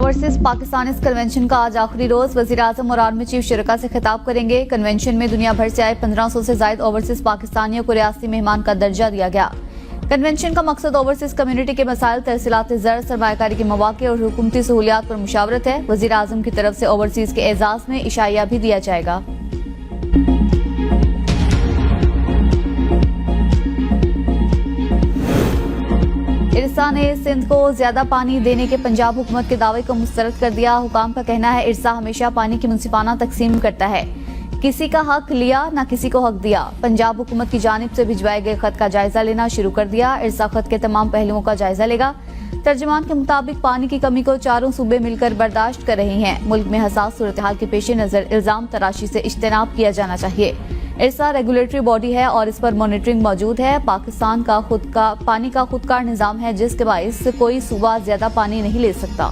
Overseas Pakistan convention का आज आखिरी रोज वजीर आजम और आर्मी चीफ शुरा से खिताब करेंगे। कन्वेंशन में दुनिया भर से आए 1500 से ज्यादा ओवरसीज पाकिस्तानियों को रियासती मेहमान का दर्जा दिया गया। कन्वेंशन का मकसद ओवरसीज कम्युनिटी के मसाइल, तरसीलात ज़र, सरमायाकारी के मौके और हुकूमती सहूलियात पर मुशावरत है। वजीर आजम की तरफ से ओवरसीज के एजाज में इशाइया भी दिया जाएगा। इरसा ने सिंध को ज्यादा पानी देने के पंजाब हुकूमत के दावे को मुस्तरद कर दिया। हुकाम का कहना है इरसा हमेशा पानी की मुंसिफाना तकसीम करता है, किसी का हक लिया न किसी को हक दिया। पंजाब हुकूमत की जानिब से भिजवाए गए खत का जायजा लेना शुरू कर दिया। इरसा खत के तमाम पहलुओं का जायजा लेगा। तर्जुमान के मुताबिक पानी की कमी को चारों सूबे मिलकर बर्दाश्त कर रहे हैं। मुल्क में हसास सूरत हाल के पेश नजर इल्जाम तराशी से इज्तनाब किया जाना चाहिए। इरसा रेगुलेटरी बॉडी है और इस पर मॉनिटरिंग मौजूद है। पाकिस्तान का पानी का खुदकार निजाम है, जिसके बाइस कोई सूबा ज्यादा पानी नहीं ले सकता।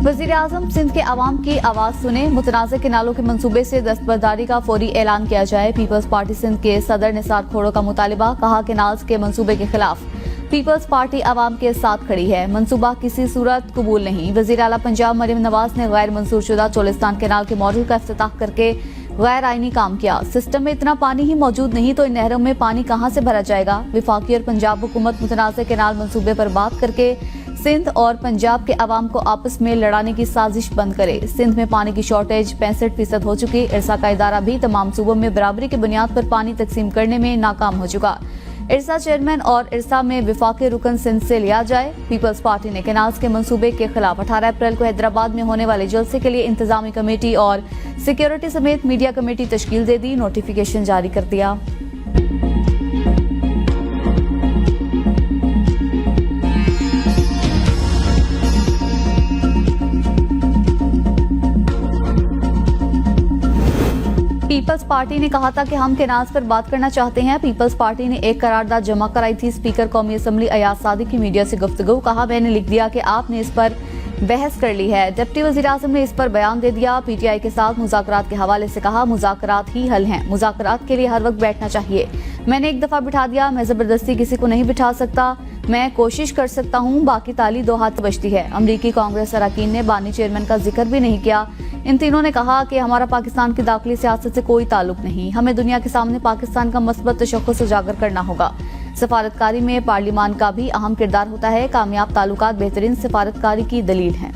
वजीर आजम सिंध के अवाम की आवाज सुने, मुतनाज़ किनालों के मंसूबे से दस्तबरदारी का फौरी ऐलान किया जाए। पीपल्स पार्टी सिंध के सदर निसार खोड़ो का मुतालिबा, कहा किनाल्स के मंसूबे के खिलाफ पीपल्स पार्टी अवाम के साथ खड़ी है, मंसूबा किसी सूरत कबूल नहीं। वजीर आला पंजाब मरियम नवाज ने गैर मंजूर शुदा चोलिस्तान कैनाल के मॉडल का इफ्तिताह करके गैर आईनी काम किया। सिस्टम में इतना पानी ही मौजूद नहीं तो इन नहरों में पानी कहां से भरा जाएगा। विफाकी और पंजाब हुकूमत मुतनाज़ कैनाल मंसूबे पर बात करके सिंध और पंजाब के अवाम को आपस में लड़ाने की साजिश बंद करे। सिंध में पानी की शॉर्टेज 65% हो चुकी। इरसा का इदारा भी तमाम सूबों में बराबरी की बुनियाद पर पानी तकसीम करने में नाकाम हो चुका। इरसा चेयरमैन और इरसा में विफाकी रुकन सिंध से लिया जाए। पीपल्स पार्टी ने कैनाल्स के मंसूबे के खिलाफ 18 अप्रैल को हैदराबाद में होने वाले जलसे के लिए इंतजामी कमेटी और सिक्योरिटी समेत मीडिया कमेटी तश्कील दे दी, नोटिफिकेशन जारी कर दिया। पीपल्स पार्टी ने कहा था कि हम केनाल्स पर बात करना चाहते हैं। पीपल्स पार्टी ने एक करारदाद जमा कराई थी। स्पीकर कौमी असम्बली अयाज सादिक की मीडिया से गुफ्तगू, कहा मैंने लिख दिया कि आपने इस पर बहस कर ली है। डिप्टी वजीर आजम ने इस पर बयान दे दिया। पीटीआई के साथ मुज़ाकरात के हवाले से कहा मुज़ाकरात ही हल हैं, मुज़ाकरात के लिए हर वक्त बैठना चाहिए। मैंने एक दफा बिठा दिया, मैं जबरदस्ती किसी को नहीं बिठा सकता, मैं कोशिश कर सकता हूँ, बाकी ताली दो हाथ बचती है। अमरीकी कांग्रेस अरकान ने बानी चेयरमैन का जिक्र भी नहीं किया। इन तीनों ने कहा कि हमारा पाकिस्तान की दाखिली सियासत से कोई ताल्लुक नहीं, हमें दुनिया के सामने पाकिस्तान का मस्बत तशख्खुस उजागर करना होगा। सफारतकारी में पार्लिमान का भी अहम किरदार होता है। कामयाब ताल्लुकात बेहतरीन सफारतकारी की दलील हैं।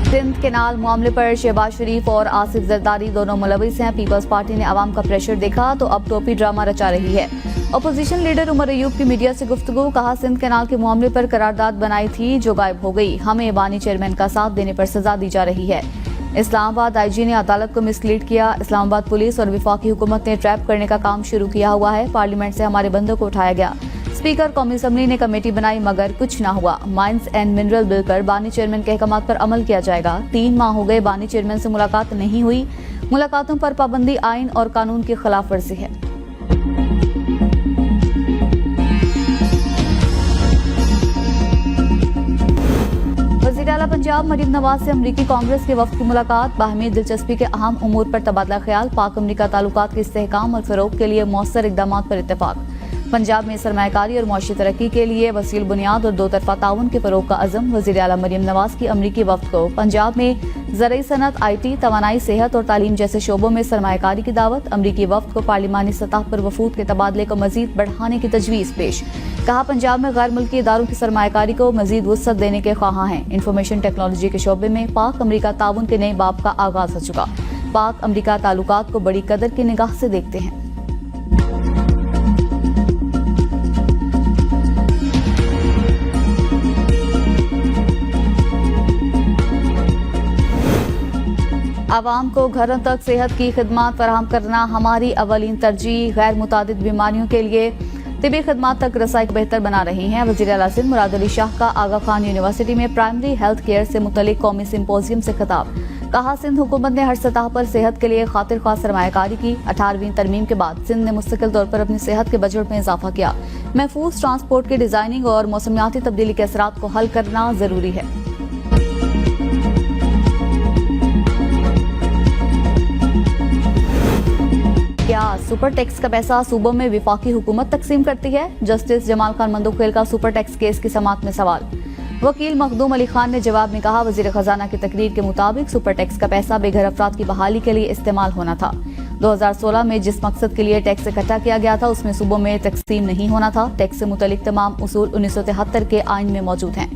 सिंध केनाल मामले पर शहबाज शरीफ और आसिफ जरदारी दोनों मुलविस हैं। पीपल्स पार्टी ने अवाम का प्रेशर देखा तो अब टोपी ड्रामा रचा रही है। अपोजिशन लीडर उमर अयूब की मीडिया से गुफ्तगू, कहा सिंध केनाल के मामले पर करारदाद बनाई थी जो गायब हो गई। हमें बानी चेयरमैन का साथ देने पर सजा दी जा रही है। इस्लामाबाद आईजी ने अदालत को मिसलीड किया। इस्लामाबाद पुलिस और विफाकी हुकूमत ने ट्रैप करने का काम शुरू किया हुआ है। पार्लियामेंट से हमारे बंदों को उठाया गया। स्पीकर कौमी असम्बली ने कमेटी बनाई मगर कुछ ना हुआ। माइंस एंड मिनरल बिल पर बानी चेयरमैन के अहकामात पर अमल किया जाएगा। 3 माह हो गए बानी चेयरमैन से मुलाकात नहीं हुई। मुलाकातों पर पाबंदी आइन और कानून की खिलाफ वर्जी है। वज़ीर आला पंजाब मरियम नवाज से अमरीकी कांग्रेस के वफ्द की मुलाकात, बाहमी दिलचस्पी के अहम उमूर पर तबादला ख्याल, पाक अमरीका ताल्लुकात के इस्तेहकाम और फरोग के लिए मौसर इकदाम पर इत्तेफाक। पंजाब में सरमायाकारी और मुआशी तरक्की के लिए वसील बुनियाद और दो तरफा ताउन के फरोग का अज़म। वज़ीर आला मरियम नवाज की अमरीकी वफ्द को पंजाब में ज़रई सनत, IT, तवानाई, सेहत और तालीम जैसे शोबों में सरमायाकारी की दावत। अमरीकी वफ्द को पार्लिमानी सतह पर वफूद के तबादले को मजीद बढ़ाने की तजवीज़ पेश, कहा पंजाब में गैर मुल्की इदारों की सरमायाकारी को मजीद वुसअत देने के ख्वाहां हैं। इंफॉर्मेशन टेक्नोलॉजी के शोबे में पाक अमरीका ताउन के नए बाब का आगाज हो चुका। पाक अमरीका ताल्लुकात को बड़ी कदर की निगाह से देखते हैं। आवाम को घरों तक सेहत की खिदमात फराहम करना हमारी अवलीन तरजीह। गैर मुतादिद बीमारियों के लिए तिबी खिदमात तक रसाई बेहतर बना रही हैं। वज़ीर आला सिंध मुराद अली शाह का आगा खान यूनिवर्सिटी में प्राइमरी हेल्थ केयर से मुतल्लिक कौमी सिंपोजियम से खिताब, कहा सिंध हुकूमत ने हर सतह पर सेहत के लिए खातिर ख्वाह सरमायाकारी की। 18वीं तरमीम के बाद सिंध ने मुस्तकिल तौर पर अपनी सेहत के बजट में इजाफा किया। महफूज ट्रांसपोर्ट की डिजाइनिंग और मौसमियाती तब्दीली के असरात को हल करना जरूरी है। सुपर टैक्स का पैसा सूबों में विफाकी हुकूमत तकसीम करती है। जस्टिस जमाल खान मंदोखेल का सुपर टैक्स केस की समाअत में सवाल। वकील मखदूम अली खान ने जवाब में कहा, वजीर खजाना की तकरीर के मुताबिक सुपर टैक्स का पैसा बेघर अफराद की बहाली के लिए इस्तेमाल होना था। 2016 में जिस मकसद के लिए टैक्स इकट्ठा किया गया था उसमें सूबों में तकसीम नहीं होना था। टैक्स से मुतल्लिक तमाम उसूल 1973 के आइन में मौजूद हैं।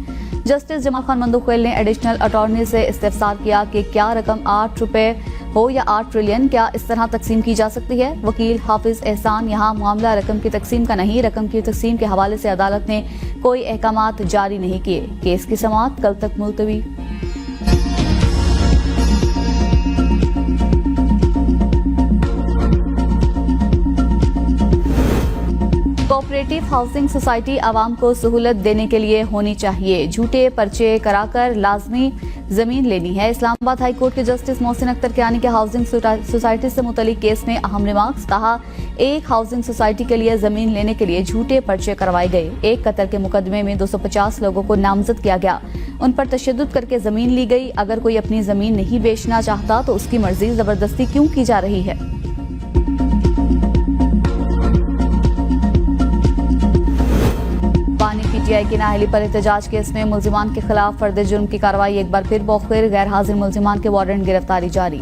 जस्टिस जमाल खान मंदोखेल ने एडिशनल अटॉर्नी से इस्तिफसार किया कि क्या रकम 8 रुपए हो या 8 ट्रिलियन, क्या इस तरह तकसीम की जा सकती है। वकील हाफिज एहसान, यहाँ मामला रकम की तकसीम का नहीं, रकम की तकसीम के हवाले से अदालत ने कोई अहकामात जारी नहीं किए। केस की समाअत कल तक मुलतवी। कोऑपरेटिव हाउसिंग सोसाइटी आवाम को सहूलत देने के लिए होनी चाहिए। झूठे पर्चे कराकर लाजमी जमीन लेनी है। इस्लामाबाद हाई कोर्ट के जस्टिस मोहसिन अख्तर कियानी के हाउसिंग सोसाइटी से मुतल्लिक केस में अहम रिमार्क्स। कहा, एक हाउसिंग सोसाइटी के लिए जमीन लेने के लिए झूठे पर्चे करवाए गए। एक कत्ल के मुकदमे में 250 लोगों को नामजद किया गया, उन पर तशद्दुद करके जमीन ली गई। अगर कोई अपनी जमीन नहीं बेचना चाहता तो उसकी मर्जी जबरदस्ती क्यों की जा रही है। बानी पीटीआई की नाअहली पर एहतजाज केस में मुल्जिमान के खिलाफ फर्द जुर्म की कार्रवाई एक बार फिर मौखिर। गैर हाजिर मुल्जिमान के वारंट गिरफ्तारी जारी।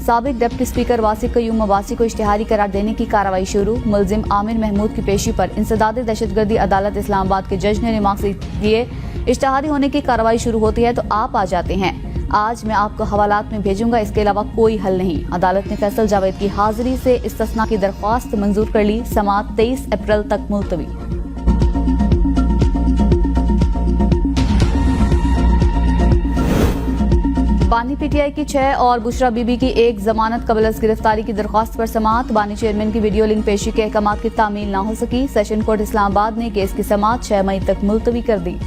साबिक डिप्टी स्पीकर वासिक कयूम अब्बासी को इश्तिहारी करार देने की कार्रवाई शुरू। मुल्जिम आमिर महमूद की पेशी पर इंसदाद दहशतगर्दी अदालत इस्लामाबाद के जज ने रिमार्क्स दिए। इश्तिहारी होने की कार्रवाई शुरू होती है तो आप आ जाते हैं। आज मैं आपको हवालात में भेजूंगा, इसके अलावा कोई हल नहीं। अदालत ने फैसल जावेद की हाजिरी से इस्तिस्ना की दरख्वास्त मंजूर कर ली। समाअत 23 अप्रैल तक मुलतवी। बानी पीटीआई की 6 और बुशरा बीबी की एक जमानत कबल गिरफ्तारी की दरख्वास्त पर समाअत। बानी चेयरमैन की वीडियो लिंक पेशी के अहकामात की तामील न हो सकी। सेशन कोर्ट इस्लामाबाद ने केस की समाअत 6 मई तक मुलतवी कर दी।